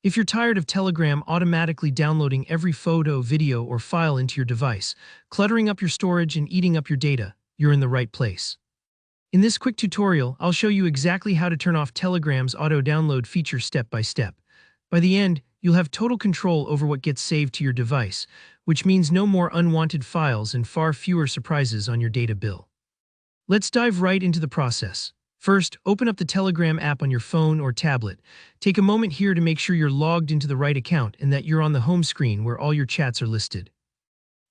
If you're tired of Telegram automatically downloading every photo, video, or file into your device, cluttering up your storage and eating up your data, you're in the right place. In this quick tutorial, I'll show you exactly how to turn off Telegram's auto-download feature step by step. By the end, you'll have total control over what gets saved to your device, which means no more unwanted files and far fewer surprises on your data bill. Let's dive right into the process. First, open up the Telegram app on your phone or tablet. Take a moment here to make sure you're logged into the right account and that you're on the home screen where all your chats are listed.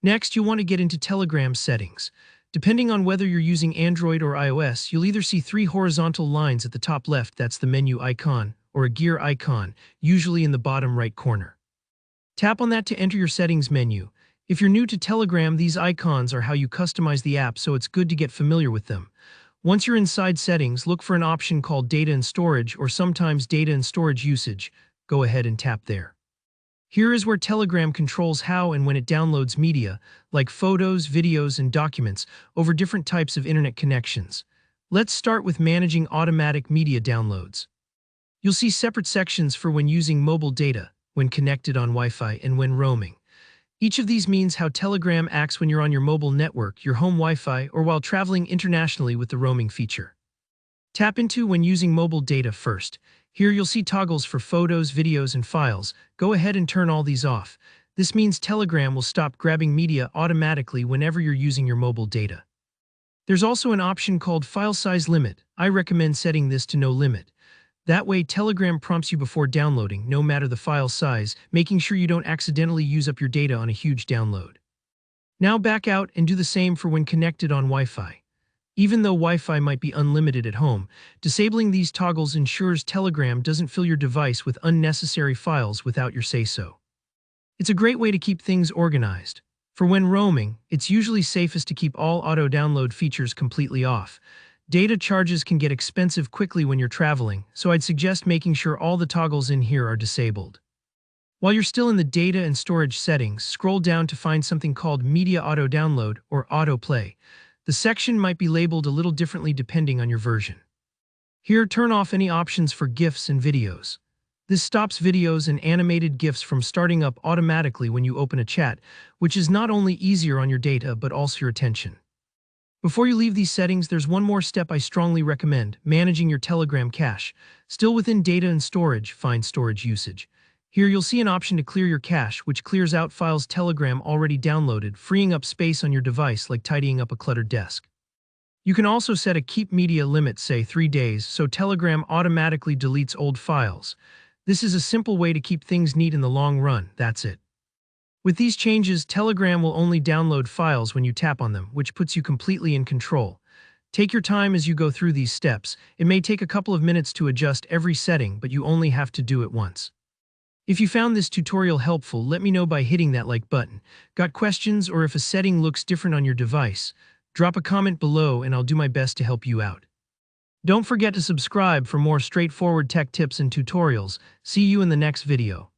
Next, you'll want to get into Telegram settings. Depending on whether you're using Android or iOS, you'll either see three horizontal lines at the top left, that's the menu icon, or a gear icon, usually in the bottom right corner. Tap on that to enter your settings menu. If you're new to Telegram, these icons are how you customize the app, so it's good to get familiar with them. Once you're inside settings, look for an option called Data and Storage, or sometimes Data and Storage Usage. Go ahead and tap there. Here is where Telegram controls how and when it downloads media, like photos, videos, and documents, over different types of internet connections. Let's start with managing automatic media downloads. You'll see separate sections for when using mobile data, when connected on Wi-Fi, and when roaming. Each of these means how Telegram acts when you're on your mobile network, your home Wi-Fi, or while traveling internationally with the roaming feature. Tap into when using mobile data first. Here you'll see toggles for photos, videos, and files. Go ahead and turn all these off. This means Telegram will stop grabbing media automatically whenever you're using your mobile data. There's also an option called File Size Limit. I recommend setting this to no limit. That way, Telegram prompts you before downloading, no matter the file size, making sure you don't accidentally use up your data on a huge download. Now back out and do the same for when connected on Wi-Fi. Even though Wi-Fi might be unlimited at home, disabling these toggles ensures Telegram doesn't fill your device with unnecessary files without your say-so. It's a great way to keep things organized. For when roaming, it's usually safest to keep all auto-download features completely off. Data charges can get expensive quickly when you're traveling, so I'd suggest making sure all the toggles in here are disabled. While you're still in the data and storage settings, scroll down to find something called Media Auto Download or Autoplay. The section might be labeled a little differently depending on your version. Here, turn off any options for GIFs and videos. This stops videos and animated GIFs from starting up automatically when you open a chat, which is not only easier on your data but also your attention. Before you leave these settings, there's one more step I strongly recommend: managing your Telegram cache. Still within data and storage, find storage usage. Here you'll see an option to clear your cache, which clears out files Telegram already downloaded, freeing up space on your device like tidying up a cluttered desk. You can also set a keep media limit, say 3 days, so Telegram automatically deletes old files. This is a simple way to keep things neat in the long run, that's it. With these changes, Telegram will only download files when you tap on them, which puts you completely in control. Take your time as you go through these steps. It may take a couple of minutes to adjust every setting, but you only have to do it once. If you found this tutorial helpful, let me know by hitting that like button. Got questions, or if a setting looks different on your device? Drop a comment below and I'll do my best to help you out. Don't forget to subscribe for more straightforward tech tips and tutorials. See you in the next video.